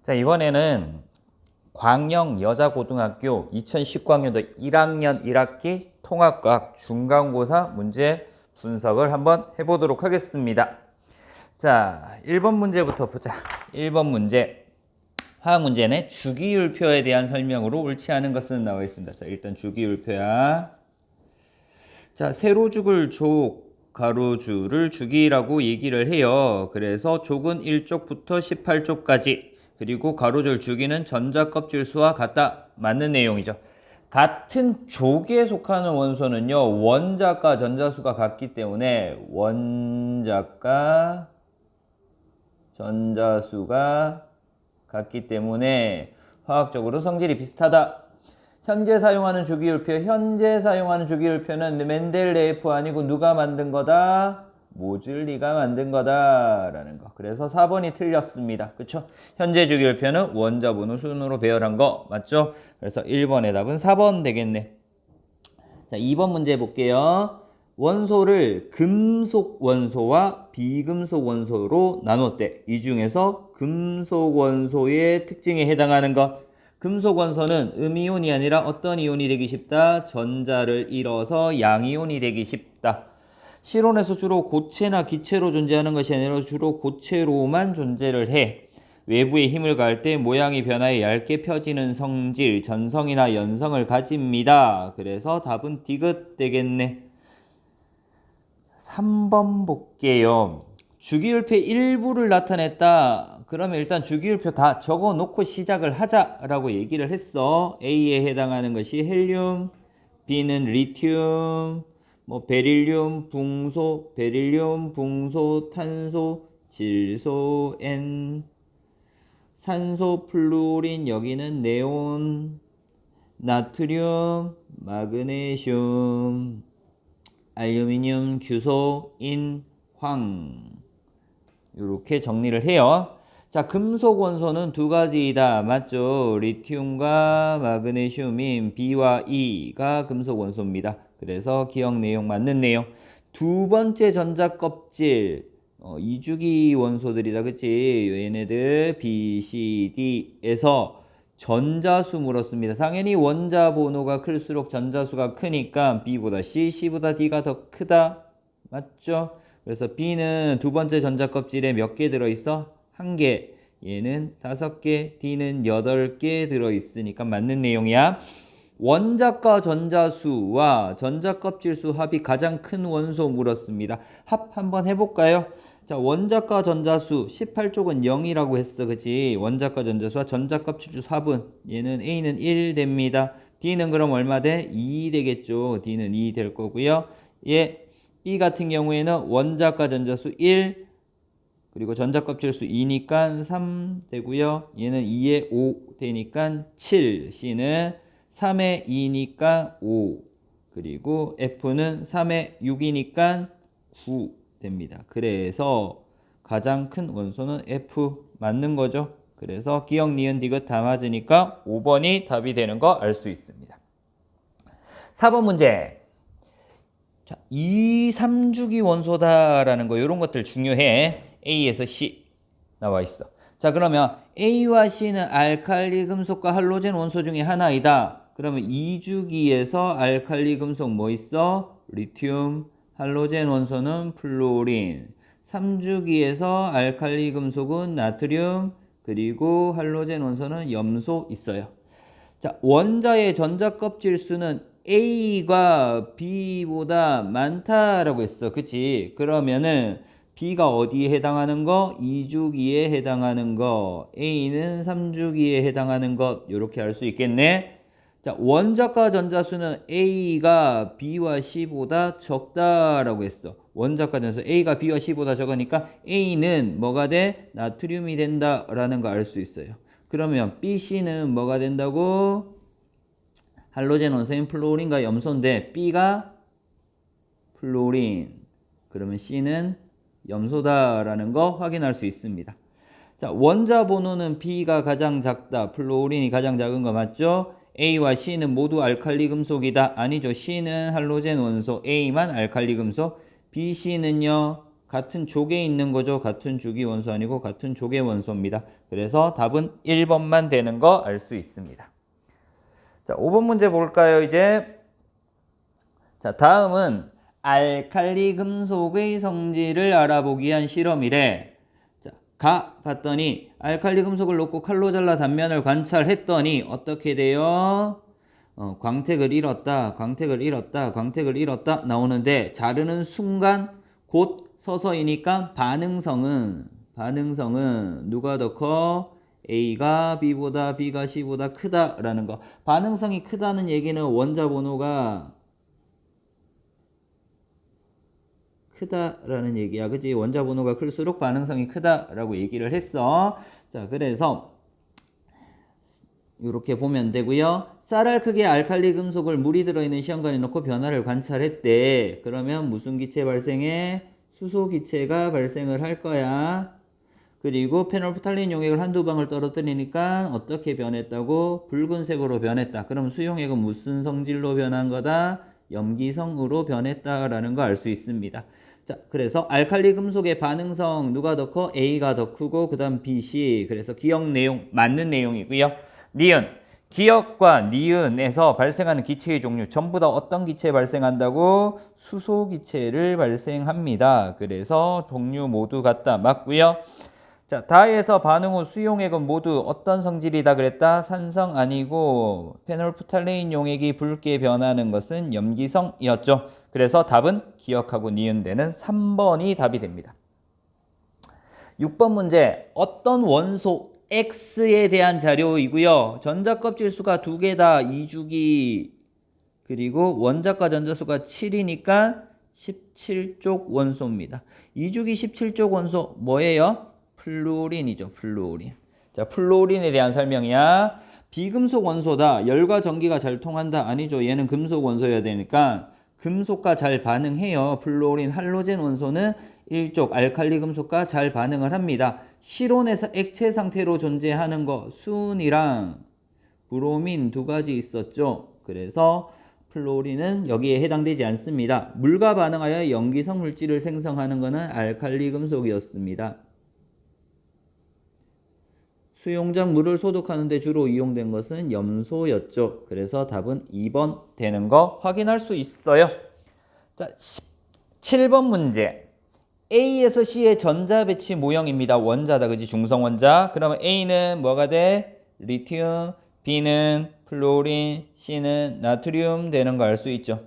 자, 이번에는 광영 여자고등학교 2019학년도 1학년 1학기 통합과학 중간고사 문제 분석을 한번 해보도록 하겠습니다. 자, 1번 문제부터 보자. 1번 문제. 화학 문제는 주기율표에 대한 설명으로 옳지 않은 것은 나와 있습니다. 자, 일단 주기율표야. 자, 세로축을 족, 가로줄을 주기라고 얘기를 해요. 그래서 족은 1족부터 18족까지, 그리고 가로줄 주기는 전자껍질 수와 같다. 맞는 내용이죠. 같은 족에 속하는 원소는요, 원자과 전자수가 같기 때문에 원자과 전자수가 같기 때문에 화학적으로 성질이 비슷하다. 현재 사용하는 주기율표는 멘델레예프 아니고 누가 만든 거다? 모즐리가 만든 거다라는 거. 그래서 4번이 틀렸습니다. 그쵸? 현재 주기율표는 원자 번호 순으로 배열한 거 맞죠? 그래서 1번의 답은 4번 되겠네. 자, 2번 문제 볼게요. 원소를 금속 원소와 비금속 원소로 나눴대. 이 중에서 금속 원소의 특징에 해당하는 것. 금속 원소는 음이온이 아니라 어떤 이온이 되기 쉽다? 전자를 잃어서 양이온이 되기 쉽다. 실온에서 주로 고체나 기체로 존재하는 것이 아니라 주로 고체로만 존재를 해. 외부에 힘을 가할 때 모양이 변하여 얇게 펴지는 성질, 전성이나 연성을 가집니다. 그래서 답은 디귿 되겠네. 3번 볼게요. 주기율표 일부를 나타냈다. 그러면 일단 주기율표 다 적어놓고 시작을 하자라고 얘기를 했어. A에 해당하는 것이 헬륨, B는 리튬, 베릴륨, 붕소, 탄소, 질소, N, 산소, 플루린, 여기는 네온, 나트륨, 마그네슘, 알루미늄, 규소, 인, 황. 이렇게 정리를 해요. 자, 금속 원소는 두 가지이다. 맞죠? 리튬과 마그네슘인 B와 E가 금속 원소입니다. 그래서 기억 내용 맞는 내용. 두 번째 전자 껍질, 이주기 원소들이다. 그치? 얘네들 B, C, D에서 전자수 물었습니다. 당연히 원자 번호가 클수록 전자수가 크니까 B보다 C, C보다 D가 더 크다. 맞죠? 그래서 B는 두 번째 전자 껍질에 몇 개 들어있어? 1개. 얘는 5개, D는 8개 들어있으니까 맞는 내용이야. 원자과 전자수와 전자 껍질수 합이 가장 큰 원소 물었습니다. 합 한번 해볼까요? 자, 원자과 전자수 18쪽은 0이라고 했어. 그치? 원자과 전자수와 전자 껍질수 합은 얘는 A는 1 됩니다. D는 그럼 얼마 돼? 2 되겠죠. D는 2 될 거고요. B 같은 경우에는 원자과 전자수 1, 그리고 전자 껍질수 2니까 3 되고요. 얘는 2에 5 되니까 7. C는 3에 2니까 5. 그리고 F는 3에 6이니까 9 됩니다. 그래서 가장 큰 원소는 F 맞는 거죠. 그래서 기억, 니은, 디귿 다 맞으니까 5번이 답이 되는 거 알 수 있습니다. 4번 문제. 자, 2, 3주기 원소다라는 거 이런 것들 중요해. A에서 C 나와 있어. 자, 그러면 A와 C는 알칼리 금속과 할로젠 원소 중에 하나이다. 그러면 2주기에서 알칼리 금속 뭐 있어? 리튬, 할로젠 원소는 플루린. 3주기에서 알칼리 금속은 나트륨, 그리고 할로젠 원소는 염소 있어요. 자, 원자의 전자 껍질 수는 A가 B보다 많다라고 했어. 그치? 그러면은 B가 어디에 해당하는 거? 2주기에 해당하는 거. A는 3주기에 해당하는 것. 이렇게 알 수 있겠네. 자, 원자과 전자수는 A가 B와 C보다 적다라고 했어. 원자과 전자수 A가 B와 C보다 적으니까 A는 뭐가 돼? 나트륨이 된다라는 거 알 수 있어요. 그러면 B, C는 뭐가 된다고? 할로젠 원소인 플루린과 염소인데 B가 플루린, 그러면 C는 염소다라는 거 확인할 수 있습니다. 자, 원자 번호는 B가 가장 작다. 플루린이 가장 작은 거 맞죠? A와 C는 모두 알칼리 금속이다. 아니죠. C는 할로젠 원소, A만 알칼리 금속. B, C는요 같은 족에 있는 거죠. 같은 주기 원소 아니고 같은 족의 원소입니다. 그래서 답은 1번만 되는 거 알 수 있습니다. 자, 5번 문제 볼까요, 이제? 자, 다음은 알칼리 금속의 성질을 알아보기 위한 실험이래. 자, 봤더니 알칼리 금속을 놓고 칼로 잘라 단면을 관찰했더니 어떻게 돼요? 광택을 잃었다, 광택을 잃었다, 광택을 잃었다 나오는데 자르는 순간 곧 서서히니까 반응성은 누가 더 커? A가 B보다 B가 C보다 크다라는 거. 반응성이 크다는 얘기는 원자 번호가 크다라는 얘기야. 그치? 원자 번호가 클수록 반응성이 크다라고 얘기를 했어. 자, 그래서 이렇게 보면 되고요. 쌀알 크기의 알칼리 금속을 물이 들어있는 시험관에 넣고 변화를 관찰했대. 그러면 무슨 기체 발생해? 수소 기체가 발생을 할 거야. 그리고 페놀프탈린 용액을 한두 방울 떨어뜨리니까 어떻게 변했다고? 붉은색으로 변했다. 그럼 수용액은 무슨 성질로 변한 거다? 염기성으로 변했다라는 거 알 수 있습니다. 자, 그래서 알칼리 금속의 반응성 누가 더 커? A가 더 크고 그 다음 B, C. 그래서 기억 내용 맞는 내용이고요. 니은, 기억과 니은에서 발생하는 기체의 종류 전부 다 어떤 기체 발생한다고? 수소 기체를 발생합니다. 그래서 종류 모두 같다. 맞고요. 자, 다에서 반응 후 수용액은 모두 어떤 성질이다 그랬다? 산성 아니고 페놀프탈레인 용액이 붉게 변하는 것은 염기성이었죠. 그래서 답은 기억하고 니은되는 3번이 답이 됩니다. 6번 문제, 어떤 원소 X에 대한 자료이고요. 전자껍질 수가 2개다. 2주기 그리고 원자과 전자수가 7이니까 17쪽 원소입니다. 2주기 17쪽 원소 뭐예요? 플루오린이죠. 플루오린. 자, 플루오린에 대한 설명이야. 비금속 원소다. 열과 전기가 잘 통한다. 아니죠. 얘는 금속 원소여야 되니까 금속과 잘 반응해요. 플루오린 할로젠 원소는 일족 알칼리 금속과 잘 반응을 합니다. 실온에서 액체 상태로 존재하는 거 수은이랑 브로민 두 가지 있었죠. 그래서 플루오린은 여기에 해당되지 않습니다. 물과 반응하여 염기성 물질을 생성하는 것은 알칼리 금속이었습니다. 수용장 물을 소독하는 데 주로 이용된 것은 염소였죠. 그래서 답은 2번 되는 거 확인할 수 있어요. 자, 7번 문제. A에서 C의 전자 배치 모형입니다. 원자다. 그지? 중성 원자. 그러면 A는 뭐가 돼? 리튬, B는 플루오린, C는 나트륨 되는 거 알 수 있죠.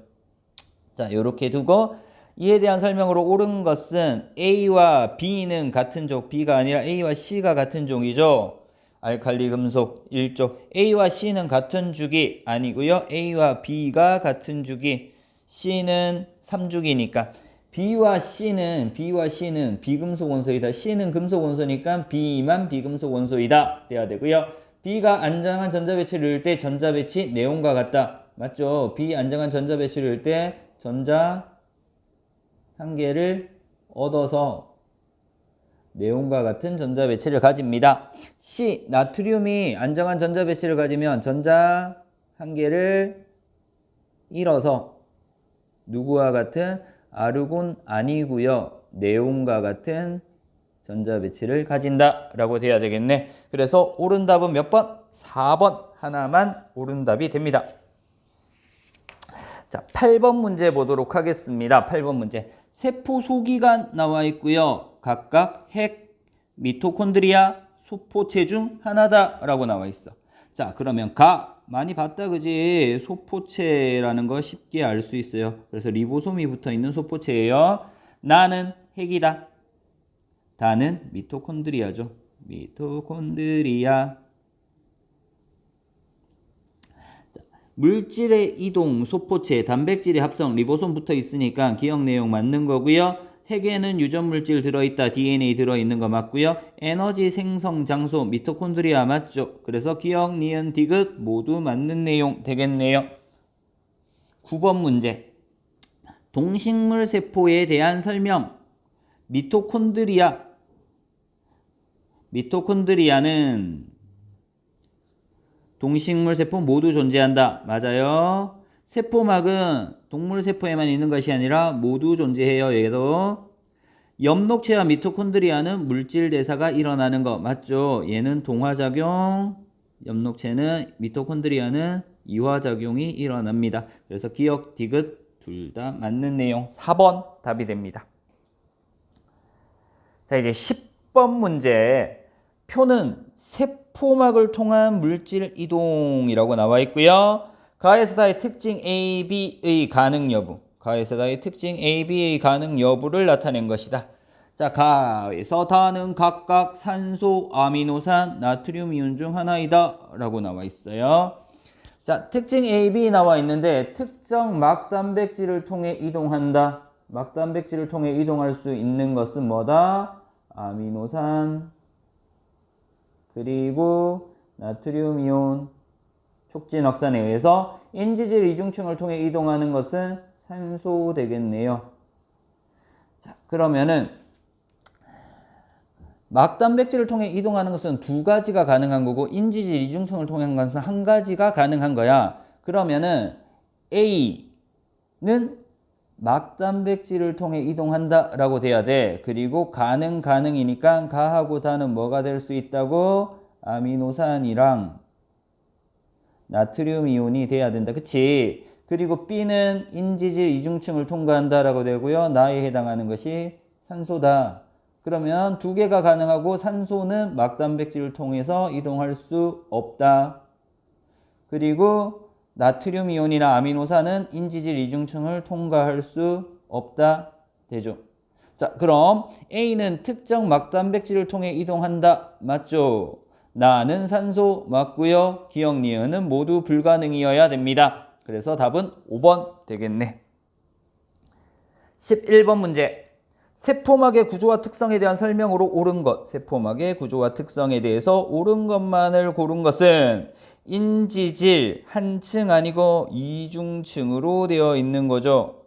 자, 이렇게 두고 이에 대한 설명으로 옳은 것은 A와 B는 같은 족, B가 아니라 A와 C가 같은 종이죠. 알칼리 금속 1족. A와 C는 같은 주기 아니고요. A와 B가 같은 주기. C는 3주기니까. B와 C는 비금속 원소이다. C는 금속 원소니까 B만 비금속 원소이다. 돼야 되고요. B가 안정한 전자 배치를 이룰 때 전자 배치 내용과 같다. 맞죠? B 안정한 전자 배치를 이룰 때 전자 한 개를 얻어서 네온과 같은 전자 배치를 가집니다. C. 나트륨이 안정한 전자 배치를 가지면 전자 한 개를 잃어서 누구와 같은? 아르곤 아니고요. 네온과 같은 전자 배치를 가진다라고 돼야 되겠네. 그래서 옳은 답은 몇 번? 4번 하나만 옳은 답이 됩니다. 자, 8번 문제 보도록 하겠습니다. 8번 문제. 세포 소기관 나와 있고요. 각각 핵, 미토콘드리아, 소포체 중 하나다라고 나와 있어. 자, 그러면 많이 봤다 그지? 소포체라는 거 쉽게 알 수 있어요. 그래서 리보솜이 붙어 있는 소포체예요. 나는 핵이다. 다는 미토콘드리아죠. 미토콘드리아. 자, 물질의 이동, 소포체, 단백질의 합성, 리보솜 붙어 있으니까 기억 내용 맞는 거고요. 핵에는 유전물질 들어있다. DNA 들어있는 거 맞고요. 에너지 생성 장소 미토콘드리아 맞죠? 그래서 기억, 니은, 디귿 모두 맞는 내용 되겠네요. 9번 문제. 동식물 세포에 대한 설명. 미토콘드리아는 동식물 세포 모두 존재한다. 맞아요. 세포막은 동물 세포에만 있는 것이 아니라 모두 존재해요. 얘도 엽록체와 미토콘드리아는 물질 대사가 일어나는 거 맞죠? 얘는 동화작용, 엽록체는 미토콘드리아는 이화작용이 일어납니다. 그래서 기억, 디귿 둘 다 맞는 내용 4번 답이 됩니다. 자, 이제 10번 문제. 표는 세포막을 통한 물질 이동이라고 나와 있고요. 가에서 다의 특징 A, B의 가능 여부. 가에서 다의 특징 A, B의 가능 여부를 나타낸 것이다. 자, 가에서 다는 각각 산소, 아미노산, 나트륨 이온 중 하나이다 라고 나와 있어요. 자, 특징 A, B 나와 있는데 특정 막단백질을 통해 이동한다. 막단백질을 통해 이동할 수 있는 것은 뭐다? 아미노산, 그리고 나트륨 이온, 촉진 확산에 의해서 인지질 이중층을 통해 이동하는 것은 산소 되겠네요. 자, 그러면은 막단백질을 통해 이동하는 것은 두 가지가 가능한 거고 인지질 이중층을 통한 것은 한 가지가 가능한 거야. 그러면은 A는 막단백질을 통해 이동한다 라고 돼야 돼. 그리고 가능이니까 가하고 다는 뭐가 될 수 있다고? 아미노산이랑 나트륨 이온이 돼야 된다. 그치? 그리고 B는 인지질 이중층을 통과한다 라고 되고요. 나에 해당하는 것이 산소다. 그러면 두 개가 가능하고 산소는 막단백질을 통해서 이동할 수 없다. 그리고 나트륨 이온이나 아미노산은 인지질 이중층을 통과할 수 없다. 되죠? 자, 그럼 A는 특정 막단백질을 통해 이동한다. 맞죠? 나는 산소 맞고요. 기억, 니은은 모두 불가능이어야 됩니다. 그래서 답은 5번 되겠네. 11번 문제. 세포막의 구조와 특성에 대한 설명으로 옳은 것. 세포막의 구조와 특성에 대해서 옳은 것만을 고른 것은 인지질 한 층 아니고 이중층으로 되어 있는 거죠.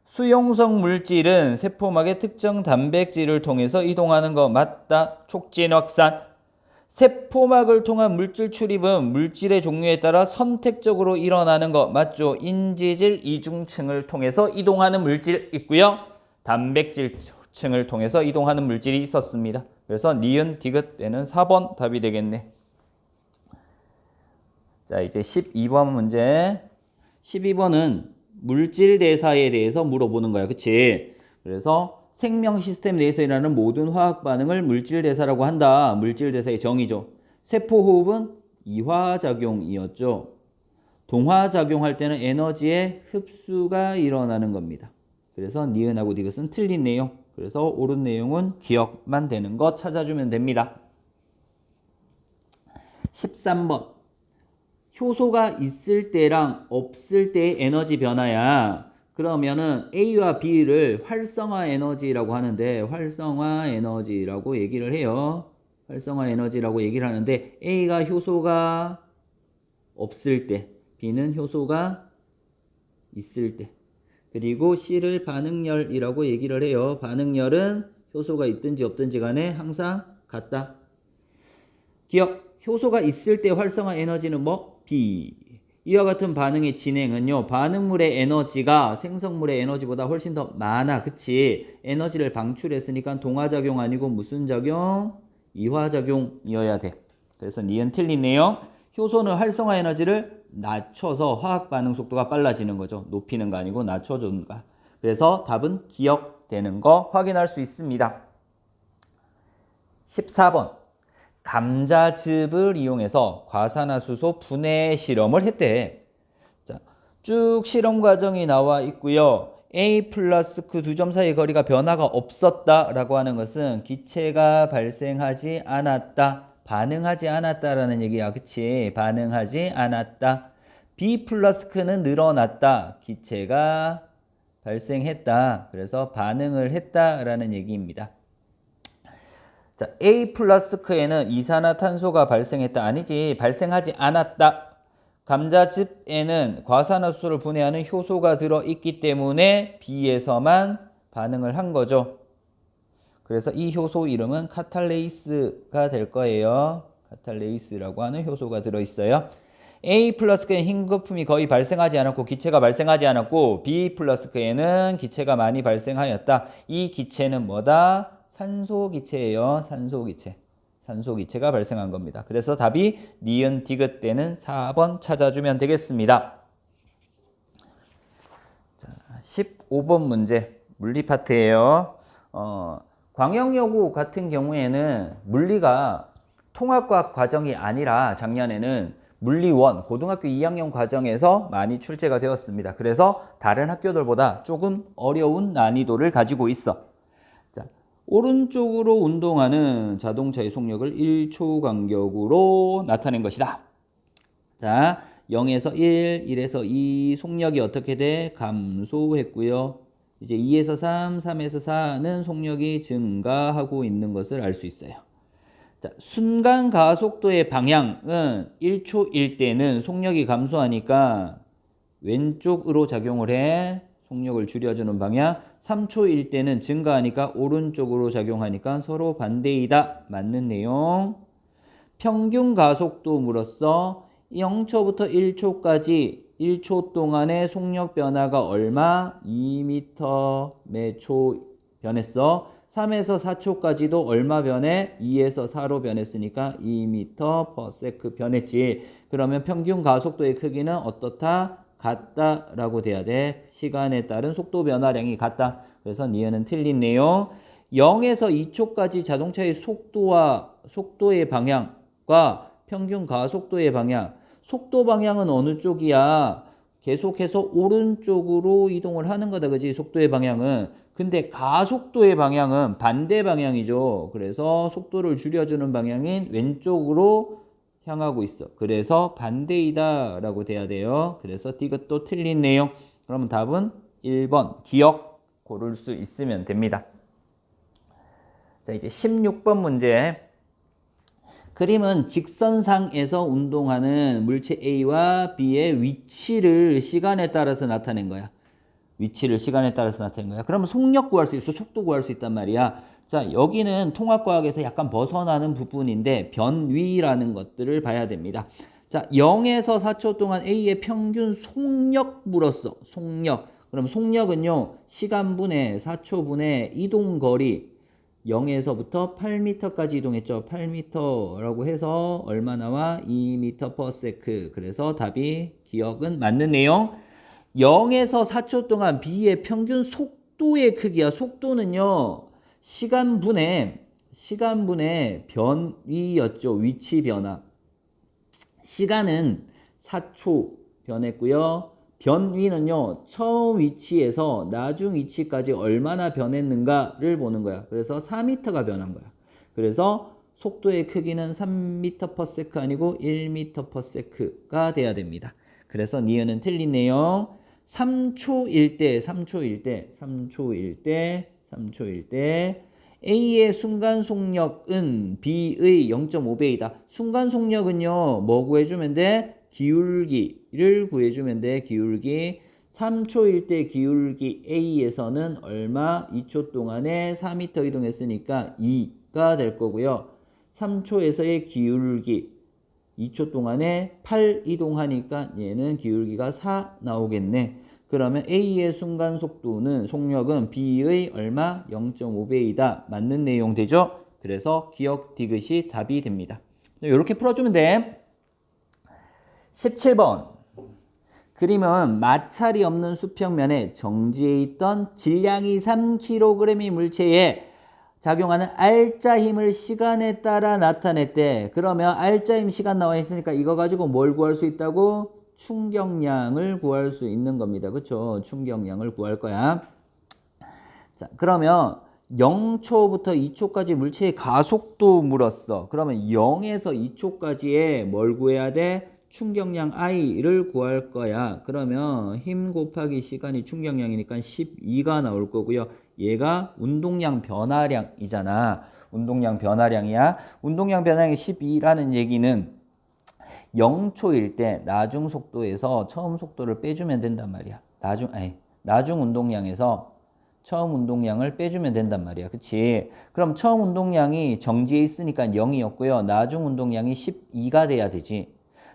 수용성 물질은 세포막의 특정 단백질을 통해서 이동하는 거 맞다. 촉진 확산. 세포막을 통한 물질 출입은 물질의 종류에 따라 선택적으로 일어나는 거 맞죠? 인지질 이중층을 통해서 이동하는 물질 있고요. 단백질층을 통해서 이동하는 물질이 있었습니다. 그래서 니은, 디귿 되는 4번 답이 되겠네. 자, 이제 12번 문제. 12번은 물질 대사에 대해서 물어보는 거야. 그치? 그래서 생명 시스템 내에서 일어나는 모든 화학 반응을 물질 대사라고 한다. 물질 대사의 정의죠. 세포 호흡은 이화작용이었죠. 동화작용할 때는 에너지의 흡수가 일어나는 겁니다. 그래서 니은하고 디귿은 틀린 내용. 그래서 옳은 내용은 기억만 되는 거 찾아주면 됩니다. 13번. 효소가 있을 때랑 없을 때의 에너지 변화야. 그러면은 A와 B를 활성화 에너지라고 하는데 활성화 에너지라고 얘기를 해요. 활성화 에너지라고 얘기를 하는데 A가 효소가 없을 때, B는 효소가 있을 때, 그리고 C를 반응열이라고 얘기를 해요. 반응열은 효소가 있든지 없든지 간에 항상 같다. 기억, 효소가 있을 때 활성화 에너지는 뭐? B. 이와 같은 반응의 진행은요, 반응물의 에너지가 생성물의 에너지보다 훨씬 더 많아. 그치? 에너지를 방출했으니까 동화작용 아니고 무슨 작용? 이화작용이어야 돼. 그래서 니은 틀린 내용. 효소는 활성화 에너지를 낮춰서 화학 반응 속도가 빨라지는 거죠. 높이는 거 아니고 낮춰주는 거. 그래서 답은 기억되는 거 확인할 수 있습니다. 14번. 감자즙을 이용해서 과산화수소 분해 실험을 했대. 자, 쭉 실험 과정이 나와 있고요. A 플러스 그 두 점 사이의 거리가 변화가 없었다라고 하는 것은 기체가 발생하지 않았다. 반응하지 않았다라는 얘기야. 그치? 반응하지 않았다. B 플러스 크는 늘어났다. 기체가 발생했다. 그래서 반응을 했다라는 얘기입니다. 자, A 플러스크에는 이산화탄소가 발생했다. 아니지. 발생하지 않았다. 감자즙에는 과산화수소를 분해하는 효소가 들어있기 때문에 B에서만 반응을 한 거죠. 그래서 이 효소 이름은 카탈레이스가 될 거예요. 카탈레이스라고 하는 효소가 들어있어요. A 플러스 K는 흰 거품이 거의 발생하지 않았고 기체가 발생하지 않았고 B 플러스 K는 기체가 많이 발생하였다. 이 기체는 뭐다? 산소 기체예요. 산소 기체. 산소 기체가 발생한 겁니다. 그래서 답이 니은 디귿 때는 4번 찾아주면 되겠습니다. 자, 15번 문제 물리 파트예요. 광역여고 같은 경우에는 물리가 통합과학 과정이 아니라 작년에는 물리1 고등학교 2학년 과정에서 많이 출제가 되었습니다. 그래서 다른 학교들보다 조금 어려운 난이도를 가지고 있어. 자, 오른쪽으로 운동하는 자동차의 속력을 1초 간격으로 나타낸 것이다. 자, 0에서 1, 1에서 2 속력이 어떻게 돼? 감소했고요. 이제 2에서 3, 3에서 4는 속력이 증가하고 있는 것을 알 수 있어요. 자, 순간 가속도의 방향은 1초일 때는 속력이 감소하니까 왼쪽으로 작용을 해. 속력을 줄여주는 방향. 3초일 때는 증가하니까 오른쪽으로 작용하니까 서로 반대이다. 맞는 내용. 평균 가속도 물었어. 0초부터 1초까지 1초 동안의 속력 변화가 얼마? 2m 매 초 변했어. 3에서 4초까지도 얼마 변해? 2에서 4로 변했으니까 2m/s 변했지. 그러면 평균 가속도의 크기는 어떻다? 같다라고 돼야 돼. 시간에 따른 속도 변화량이 같다. 그래서 니은은 틀린 내용. 0에서 2초까지 자동차의 속도의 방향과 평균 가속도의 방향. 속도 방향은 어느 쪽이야? 계속해서 오른쪽으로 이동을 하는 거다. 그지? 속도의 방향은. 근데 가속도의 방향은 반대 방향이죠. 그래서 속도를 줄여주는 방향인 왼쪽으로 향하고 있어. 그래서 반대이다 라고 돼야 돼요. 그래서 디귿도 틀린 내용. 그러면 답은 1번 기억 고를 수 있으면 됩니다. 자, 이제 16번 문제. 그림은 직선상에서 운동하는 물체 A와 B의 위치를 시간에 따라서 나타낸 거야. 위치를 시간에 따라서 나타낸 거야. 그러면 속력 구할 수 있어. 속도 구할 수 있단 말이야. 자, 여기는 통합과학에서 약간 벗어나는 부분인데 변위라는 것들을 봐야 됩니다. 자, 0에서 4초 동안 A의 평균 속력 물었어. 속력. 그럼 속력은요. 시간분의 4초분의 이동거리 0에서부터 8m까지 이동했죠. 8m라고 해서 얼마 나와? 2m/s. 그래서 답이 기억은 맞는 내용. 0에서 4초 동안 B의 평균 속도의 크기야. 속도는요. 시간분의 변위였죠. 위치 변화. 시간은 4초 변했고요. 변위는요. 처음 위치에서 나중 위치까지 얼마나 변했는가를 보는 거야. 그래서 4m가 변한 거야. 그래서 속도의 크기는 3m/s 아니고 1m/s가 돼야 됩니다. 그래서 니은은 틀린 내용. 3초일 때 A의 순간 속력은 B의 0.5배이다. 순간 속력은요. 뭐 구해주면 돼? 기울기를 구해주면 돼. 기울기. 3초일 때 기울기 A에서는 얼마? 2초 동안에 4m 이동했으니까 2가 될 거고요. 3초에서의 기울기 2초 동안에 8 이동하니까 얘는 기울기가 4 나오겠네. 그러면 A의 순간 속력은 B의 얼마? 0.5배이다. 맞는 내용 되죠? 그래서 기억 디귿이 답이 됩니다. 이렇게 풀어주면 돼. 17번. 그림은 마찰이 없는 수평면에 정지해 있던 질량이 3kg의 물체에 작용하는 알짜 힘을 시간에 따라 나타냈대. 그러면 알짜 힘 시간 나와 있으니까 이거 가지고 뭘 구할 수 있다고? 충격량을 구할 수 있는 겁니다. 그렇죠? 충격량을 구할 거야. 자, 그러면 0초부터 2초까지 물체의 가속도 물었어. 그러면 0에서 2초까지의 뭘 구해야 돼? 충격량 I를 구할 거야. 그러면 힘 곱하기 시간이 충격량이니까 12가 나올 거고요. 얘가 운동량 변화량이잖아. 운동량 변화량이야. 운동량 변화량이 12라는 얘기는 0초일 때 나중 속도에서 처음 속도를 빼주면 된단 말이야. 나중 운동량에서 처음 운동량을 빼주면 된단 말이야. 그치? 그럼 처음 운동량이 정지해 있으니까 0이었고요. 나중 운동량이 12가 돼야 되지.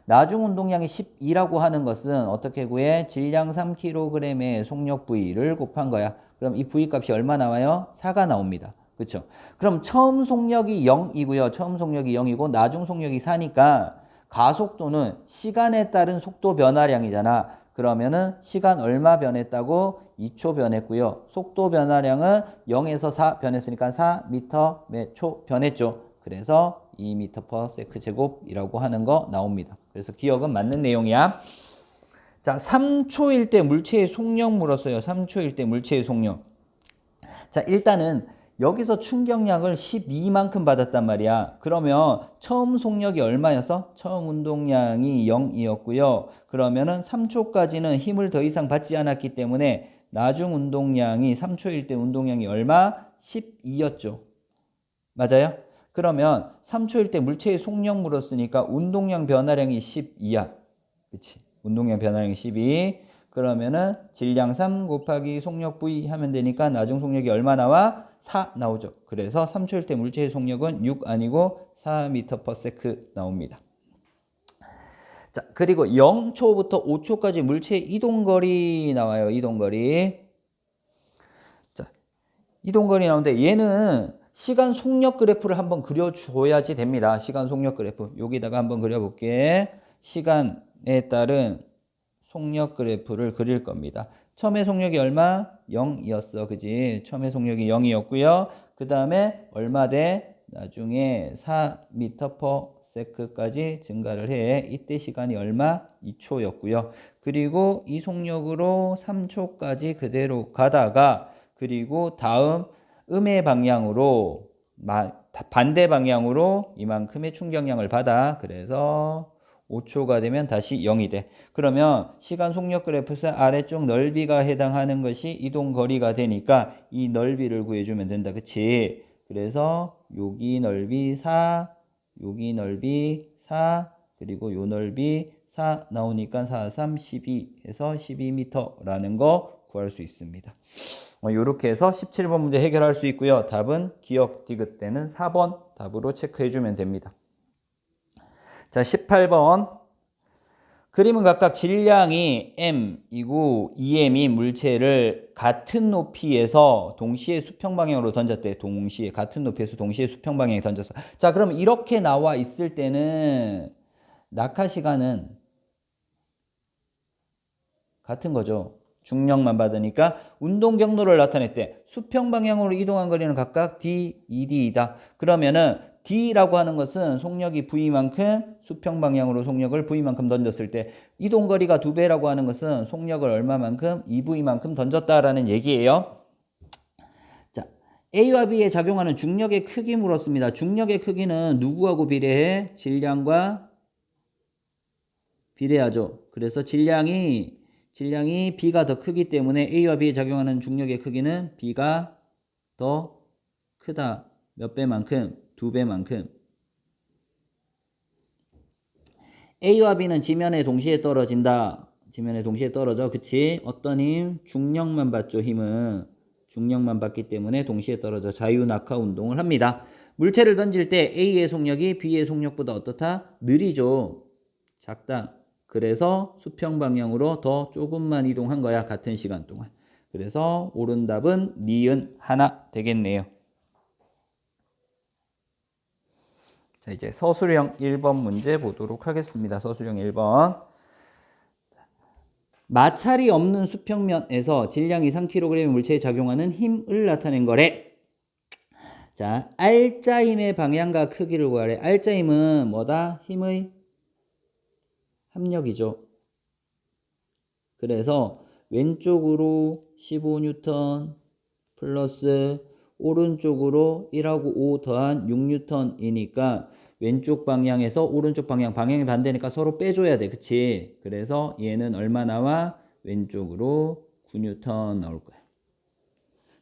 나중 운동량이 12라고 하는 것은 어떻게 구해? 질량 3kg의 속력 V를 곱한 거야. 그럼 이 V 값이 얼마 나와요? 4가 나옵니다. 그쵸? 그럼 처음 속력이 0이고요. 처음 속력이 0이고 나중 속력이 4니까 가속도는 시간에 따른 속도 변화량이잖아. 그러면은 시간 얼마 변했다고? 2초 변했고요. 속도 변화량은 0에서 4 변했으니까 4m 매 초 변했죠. 그래서 2m/s 제곱이라고 하는 거 나옵니다. 그래서 기억은 맞는 내용이야. 자, 3초일 때 물체의 속력 물었어요. 3초일 때 물체의 속력. 자, 일단은 여기서 충격량을 12만큼 받았단 말이야. 그러면 처음 속력이 얼마였어? 처음 운동량이 0이었고요. 그러면은 3초까지는 힘을 더 이상 받지 않았기 때문에 나중 운동량이 3초일 때 운동량이 얼마? 12였죠. 맞아요? 그러면 3초일 때 물체의 속력 물었으니까 운동량 변화량이 12야. 그치? 운동량 변화량이 12. 그러면은 질량 3 곱하기 속력 V 하면 되니까 나중 속력이 얼마 나와? 4 나오죠. 그래서 3초일 때 물체의 속력은 6 아니고 4m/s 나옵니다. 자, 그리고 0초부터 5초까지 물체의 이동거리 나와요. 이동거리. 자, 이동거리 나오는데 얘는 시간 속력 그래프를 한번 그려줘야지 됩니다. 시간 속력 그래프. 여기다가 한번 그려볼게. 시간에 따른 속력 그래프를 그릴 겁니다. 처음에 속력이 얼마? 0이었어. 그지? 처음에 속력이 0이었고요. 그 다음에 얼마 돼? 나중에 4m/s까지 증가를 해. 이때 시간이 얼마? 2초였고요. 그리고 이 속력으로 3초까지 그대로 가다가 그리고 다음 음의 방향으로 반대 방향으로 이만큼의 충격량을 받아. 그래서 5초가 되면 다시 0이 돼. 그러면 시간 속력 그래프에서 아래쪽 넓이가 해당하는 것이 이동 거리가 되니까 이 넓이를 구해주면 된다. 그치? 그래서 여기 넓이 4, 여기 넓이 4, 그리고 요 넓이 4 나오니까 4, 3, 12 해서 12m라는 거 구할 수 있습니다. 이렇게 해서 17번 문제 해결할 수 있고요. 답은 기억 디귿 때는 4번 답으로 체크해주면 됩니다. 자, 18번. 그림은 각각 질량이 m이고 2m인 물체를 같은 높이에서 동시에 수평 방향으로 던졌대. 동시에 같은 높이에서 동시에 수평 방향에 던졌어. 자, 그럼 이렇게 나와 있을 때는 낙하 시간은 같은 거죠. 중력만 받으니까 운동 경로를 나타냈대. 수평 방향으로 이동한 거리는 각각 d, ed이다. 그러면은 d라고 하는 것은 속력이 v만큼 수평 방향으로 속력을 v만큼 던졌을 때 이동 거리가 2배라고 하는 것은 속력을 얼마만큼? 2v만큼 던졌다라는 얘기예요. 자, A와 B에 작용하는 중력의 크기 물었습니다. 중력의 크기는 누구하고 비례해? 질량과 비례하죠. 그래서 질량이 B가 더 크기 때문에 A와 B에 작용하는 중력의 크기는 B가 더 크다. 몇 배만큼? 2배만큼. A와 B는 지면에 동시에 떨어진다. 지면에 동시에 떨어져. 그치? 어떤 힘? 중력만 받죠. 힘은. 중력만 받기 때문에 동시에 떨어져. 자유낙하 운동을 합니다. 물체를 던질 때 A의 속력이 B의 속력보다 어떻다? 느리죠. 작다. 그래서 수평 방향으로 더 조금만 이동한 거야. 같은 시간 동안. 그래서 옳은 답은 니은 하나 되겠네요. 자, 이제 서술형 1번 문제 보도록 하겠습니다. 서술형 1번. 마찰이 없는 수평면에서 질량이 3kg의 물체에 작용하는 힘을 나타낸 거래. 자, R자힘의 방향과 크기를 구하래. R자힘은 뭐다? 힘의 합력이죠. 그래서 왼쪽으로 15N 플러스 오른쪽으로 1하고 5 더한 6N이니까 왼쪽 방향에서 오른쪽 방향이 반대니까 서로 빼줘야 돼. 그치? 그래서 얘는 얼마 나와? 왼쪽으로 9N 나올 거야.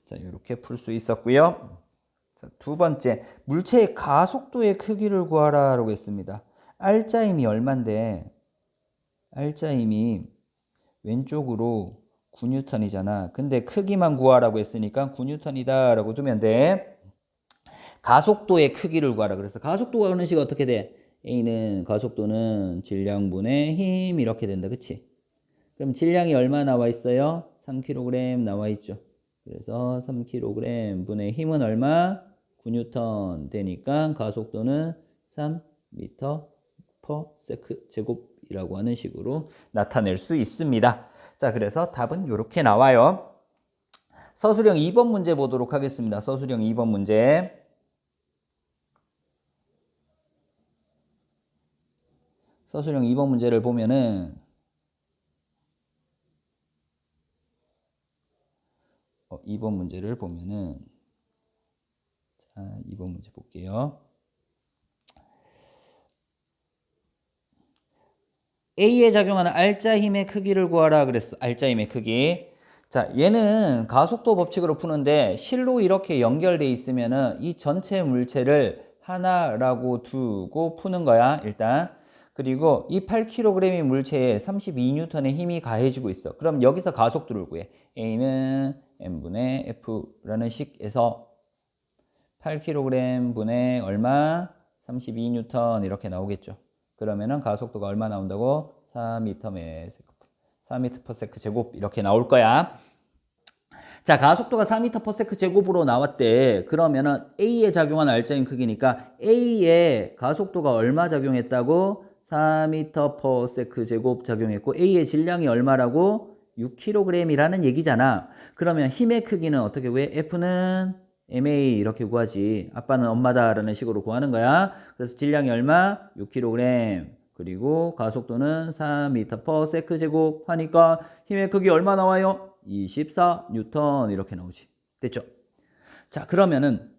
자, 이렇게 풀 수 있었고요. 자, 두 번째, 물체의 가속도의 크기를 구하라라고 했습니다. R자힘이 얼만데? R자힘이 왼쪽으로 9N이잖아. 근데 크기만 구하라고 했으니까 9N이다 라고 두면 돼. 가속도의 크기를 구하라. 그래서 가속도 구하는 식이 어떻게 돼? A는 가속도는 질량분의 힘 이렇게 된다. 그치? 그럼 질량이 얼마 나와 있어요? 3kg 나와 있죠. 그래서 3kg 분의 힘은 얼마? 9N 되니까 가속도는 3m/s 제곱이라고 하는 식으로 나타낼 수 있습니다. 자, 그래서 답은 이렇게 나와요. 서술형 2번 문제 보도록 하겠습니다. 서술형 2번 문제. 서술형 2번 문제를 보면은 2번 문제를 보면은 자, 2번 문제 볼게요. A에 작용하는 알짜 힘의 크기를 구하라 그랬어. 알짜 힘의 크기. 자, 얘는 가속도 법칙으로 푸는데 실로 이렇게 연결돼 있으면은 이 전체 물체를 하나라고 두고 푸는 거야, 일단. 그리고 이 8kg의 물체에 32N의 힘이 가해지고 있어. 그럼 여기서 가속도를 구해. A는 m분의 F라는 식에서 8kg 분의 얼마? 32N 이렇게 나오겠죠. 그러면은 가속도가 얼마 나온다고? 4m/s 제곱 이렇게 나올 거야. 자, 가속도가 4m/s 제곱으로 나왔대. 그러면은 A에 작용한 알짜인 크기니까 A에 가속도가 얼마 작용했다고? 4m/s 제곱 작용했고 A의 질량이 얼마라고? 6kg이라는 얘기잖아. 그러면 힘의 크기는 어떻게 구해? F는 MA 이렇게 구하지. 아빠는 엄마다라는 식으로 구하는 거야. 그래서 질량이 얼마? 6kg. 그리고 가속도는 4m/s 제곱 하니까 힘의 크기 얼마 나와요? 24N 이렇게 나오지. 됐죠? 자, 그러면은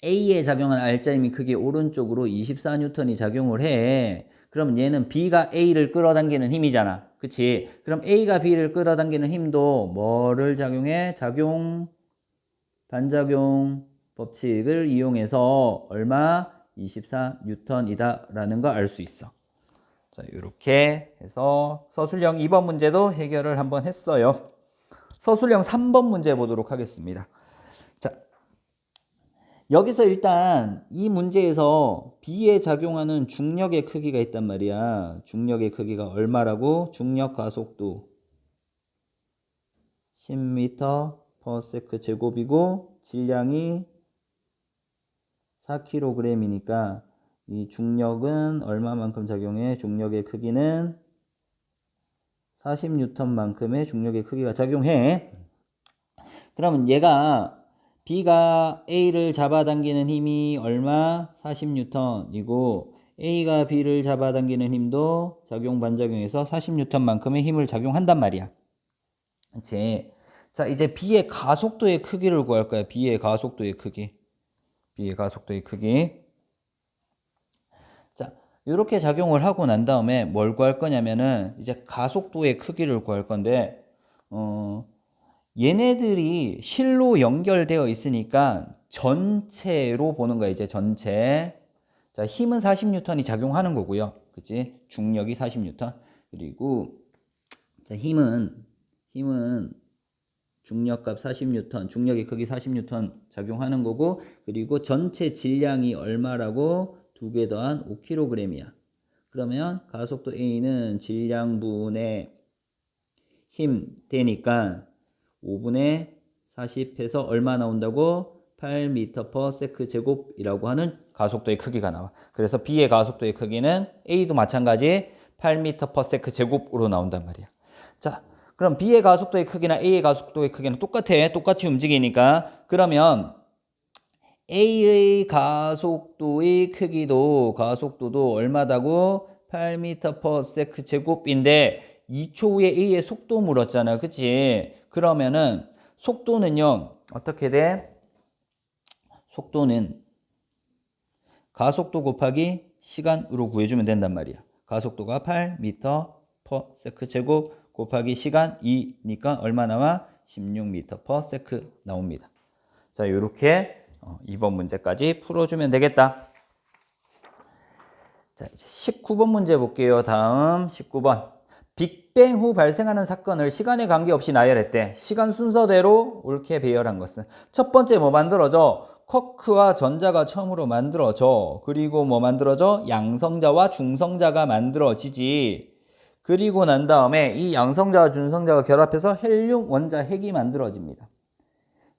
A에 작용한 알짜 힘의 크기 오른쪽으로 24N이 작용을 해. 그럼 얘는 B가 A를 끌어당기는 힘이잖아. 그치? 그럼 A가 B를 끌어당기는 힘도 뭐를 작용해? 반작용 법칙을 이용해서 얼마? 24N이다라는 거 알 수 있어. 자, 이렇게 해서 서술형 2번 문제도 해결을 한번 했어요. 서술형 3번 문제 보도록 하겠습니다. 자, 여기서 일단 이 문제에서 B에 작용하는 중력의 크기가 있단 말이야. 중력의 크기가 얼마라고? 중력 가속도 10m/s 제곱이고 질량이 4kg이니까 이 중력은 얼마만큼 작용해? 중력의 크기는 40N만큼의 중력의 크기가 작용해. 그러면 얘가 B가 A를 잡아당기는 힘이 얼마? 40N이고 A가 B를 잡아당기는 힘도 작용 반작용해서 40N만큼의 힘을 작용한단 말이야. 그치? 자, 이제 B의 가속도의 크기를 구할 거야. B의 가속도의 크기. B의 가속도의 크기. 자, 이렇게 작용을 하고 난 다음에 뭘 구할 거냐면은 이제 가속도의 크기를 구할 건데 얘네들이 실로 연결되어 있으니까 전체로 보는 거야. 이제 전체. 자, 힘은 40N이 작용하는 거고요. 그치? 중력이 40N. 그리고 자, 힘은 중력값 40N, 중력의 크기 40N 작용하는 거고, 그리고 전체 질량이 얼마라고? 2개 더한 5kg이야. 그러면 가속도 A는 질량분의 힘 되니까 5분의 40해서 얼마 나온다고? 8m/s 제곱이라고 하는 가속도의 크기가 나와. 그래서 B의 가속도의 크기는 A도 마찬가지 8m/s 제곱으로 나온단 말이야. 자, 그럼 B의 가속도의 크기나 A의 가속도의 크기는 똑같아. 똑같이 움직이니까. 그러면 A의 가속도의 크기도 가속도도 얼마다고? 8m/s 제곱인데 2초 후에 A의 속도 물었잖아. 그치? 그러면은 속도는요. 어떻게 돼? 속도는 가속도 곱하기 시간으로 구해주면 된단 말이야. 가속도가 8m/s 제곱 곱하기 시간 2니까 얼마 나와? 16m/s 나옵니다. 자, 이렇게 2번 문제까지 풀어주면 되겠다. 자, 이제 19번 문제 볼게요. 다음 19번. 빅뱅 후 발생하는 사건을 시간에 관계없이 나열했대. 시간 순서대로 옳게 배열한 것은 첫 번째 뭐 만들어져? 쿼크와 전자가 처음으로 만들어져. 그리고 뭐 만들어져? 양성자와 중성자가 만들어지지. 그리고 난 다음에 이 양성자와 중성자가 결합해서 헬륨 원자핵이 만들어집니다.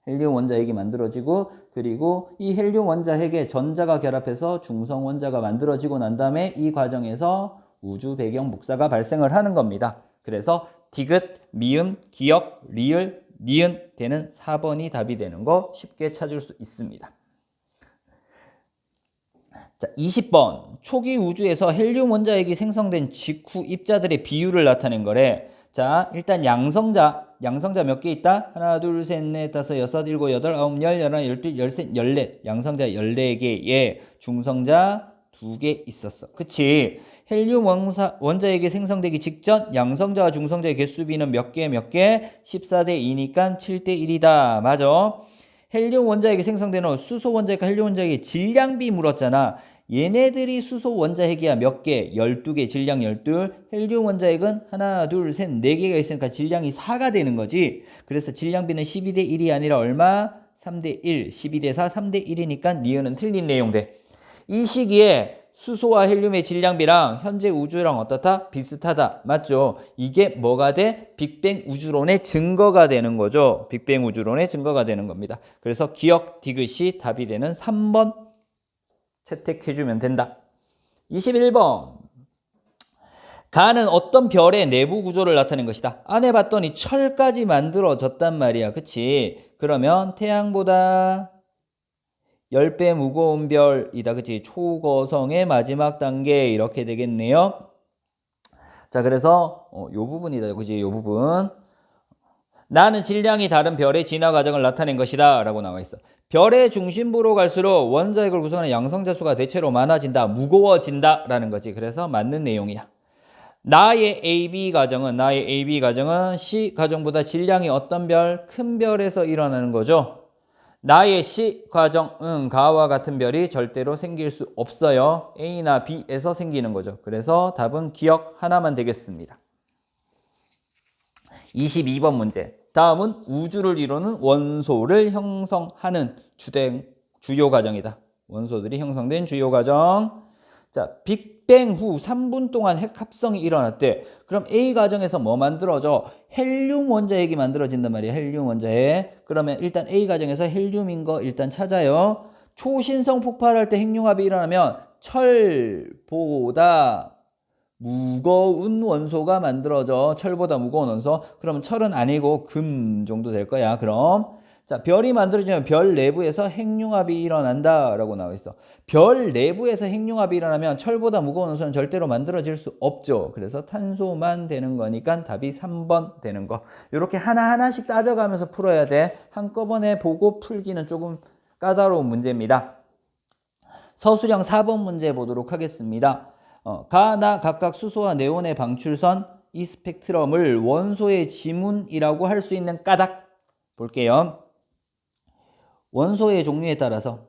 헬륨 원자핵이 만들어지고, 그리고 이 헬륨 원자핵에 전자가 결합해서 중성 원자가 만들어지고 난 다음에 이 과정에서 우주 배경 복사가 발생을 하는 겁니다. 그래서 디귿, 미음, 기역, 리을, 니은 되는 4번이 답이 되는 거 쉽게 찾을 수 있습니다. 자, 20번. 초기 우주에서 헬륨 원자핵이 생성된 직후 입자들의 비율을 나타낸 거래. 자, 일단 양성자 몇 개 있다? 하나, 둘, 셋, 넷, 다섯, 여섯, 일곱, 여덟, 아홉, 열, 열하나, 열둘, 열셋, 열넷. 양성자 14개에 중성자 2개 있었어. 그치? 헬륨 원자핵이 생성되기 직전 양성자와 중성자의 개수비는 몇 개? 14대 2니까 7대 1이다. 맞아. 헬륨 원자핵이 생성되는 후 수소 원자핵과 헬륨 원자핵의 질량비 물었잖아. 얘네들이 수소 원자핵이야. 몇 개? 12개. 질량 12. 헬륨 원자핵은 하나, 둘, 셋, 4개가 있으니까 질량이 4가 되는 거지. 그래서 질량비는 12대 1이 아니라 얼마? 3대 1. 12대 4, 3대 1이니까 니은은 틀린 내용 돼. 이 시기에 수소와 헬륨의 질량비랑 현재 우주랑 어떻다? 비슷하다. 맞죠? 이게 뭐가 돼? 빅뱅 우주론의 증거가 되는 거죠. 빅뱅 우주론의 증거가 되는 겁니다. 그래서 기역, 디귿이 답이 되는 3번 채택해주면 된다. 21번. 가는 어떤 별의 내부 구조를 나타낸 것이다. 안에 봤더니 철까지 만들어졌단 말이야. 그치? 그러면 태양보다 10배 무거운 별이다. 그치? 초거성의 마지막 단계 이렇게 되겠네요. 자, 그래서 요 부분이다. 그치? 요 부분. 나는 질량이 다른 별의 진화 과정을 나타낸 것이다 라고 나와 있어. 별의 중심부로 갈수록 원자핵을 구성하는 양성자 수가 대체로 많아진다. 무거워진다 라는 거지. 그래서 맞는 내용이야. 나의 AB 과정은 C 과정보다 질량이 어떤 별? 큰 별에서 일어나는 거죠. 나의 C 과정은 가와 같은 별이 절대로 생길 수 없어요. A나 B에서 생기는 거죠. 그래서 답은 기억 하나만 되겠습니다. 22번 문제. 다음은 우주를 이루는 원소를 형성하는 주요 과정이다. 원소들이 형성된 주요 과정. 자, 빅뱅 후 3분 동안 핵 합성이 일어났대. 그럼 A 과정에서 뭐 만들어져? 헬륨 원자핵이 만들어진단 말이야. 헬륨 원자핵. 그러면 일단 A 과정에서 헬륨인 거 일단 찾아요. 초신성 폭발할 때 핵융합이 일어나면 철보다 무거운 원소가 만들어져. 철보다 무거운 원소. 그럼 철은 아니고 금 정도 될 거야. 그럼 자, 별이 만들어지면 별 내부에서 핵융합이 일어난다 라고 나와 있어. 별 내부에서 핵융합이 일어나면 철보다 무거운 원소는 절대로 만들어질 수 없죠. 그래서 탄소만 되는 거니까 답이 3번 되는 거. 이렇게 하나하나씩 따져가면서 풀어야 돼. 한꺼번에 보고 풀기는 조금 까다로운 문제입니다. 서술형 4번 문제 보도록 하겠습니다. 가나 각각 수소와 네온의 방출선 이 스펙트럼을 원소의 지문이라고 할 수 있는 까닭 볼게요. 원소의 종류에 따라서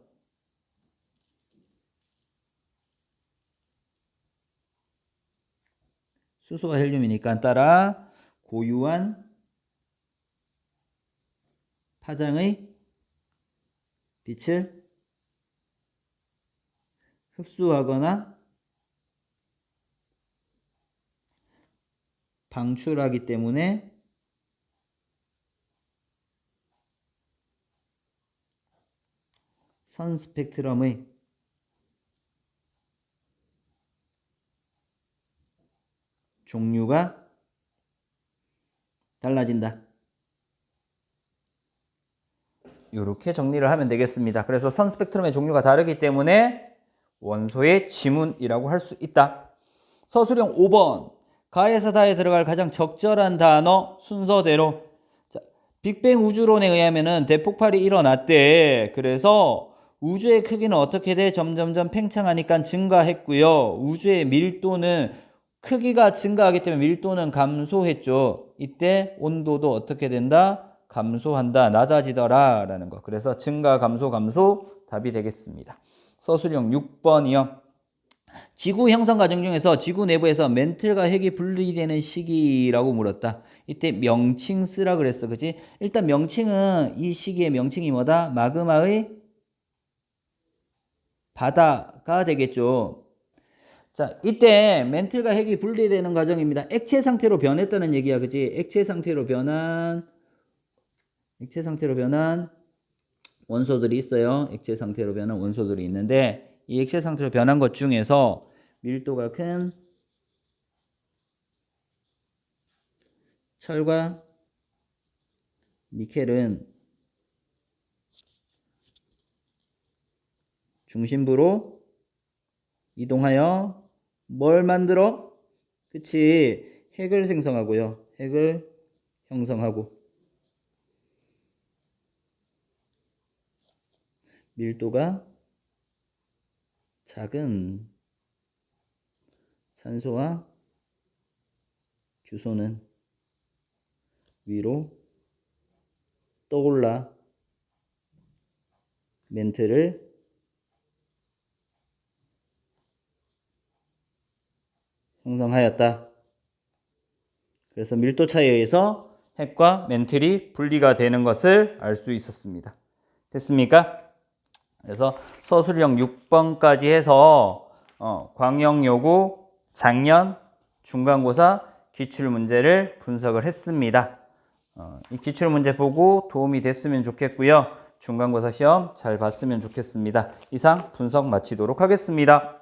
수소와 헬륨이니까 따라 고유한 파장의 빛을 흡수하거나 방출하기 때문에 선 스펙트럼의 종류가 달라진다. 이렇게 정리를 하면 되겠습니다. 그래서 선 스펙트럼의 종류가 다르기 때문에 원소의 지문이라고 할 수 있다. 서술형 5번. 가에서 다에 들어갈 가장 적절한 단어 순서대로. 자, 빅뱅 우주론에 의하면은 대폭발이 일어났대. 그래서 우주의 크기는 어떻게 돼? 점점점 팽창하니까 증가했고요. 우주의 밀도는 크기가 증가하기 때문에 밀도는 감소했죠. 이때 온도도 어떻게 된다? 감소한다. 낮아지더라 라는 거. 그래서 증가, 감소 답이 되겠습니다. 서술형 6번이요. 지구 형성 과정 중에서 지구 내부에서 멘틀과 핵이 분리되는 시기라고 물었다. 이때 명칭 쓰라 그랬어. 그치? 일단 명칭은 이 시기의 명칭이 뭐다? 마그마의 바다가 되겠죠. 자, 이때 멘틀과 핵이 분리되는 과정입니다. 액체 상태로 변했다는 얘기야, 그지? 액체 상태로 변한 원소들이 있어요. 액체 상태로 변한 원소들이 있는데, 이 액체 상태로 변한 것 중에서 밀도가 큰 철과 니켈은 중심부로 이동하여 뭘 만들어? 그치, 핵을 생성하고요. 핵을 형성하고. 밀도가 작은 산소와 규소는 위로 떠올라 멘트를 형성하였다. 그래서 밀도 차이에 의해서 핵과 멘틀이 분리가 되는 것을 알 수 있었습니다. 됐습니까? 그래서 서술형 6번까지 해서 광역요고 작년 중간고사 기출문제를 분석을 했습니다. 이 기출문제 보고 도움이 됐으면 좋겠고요. 중간고사 시험 잘 봤으면 좋겠습니다. 이상 분석 마치도록 하겠습니다.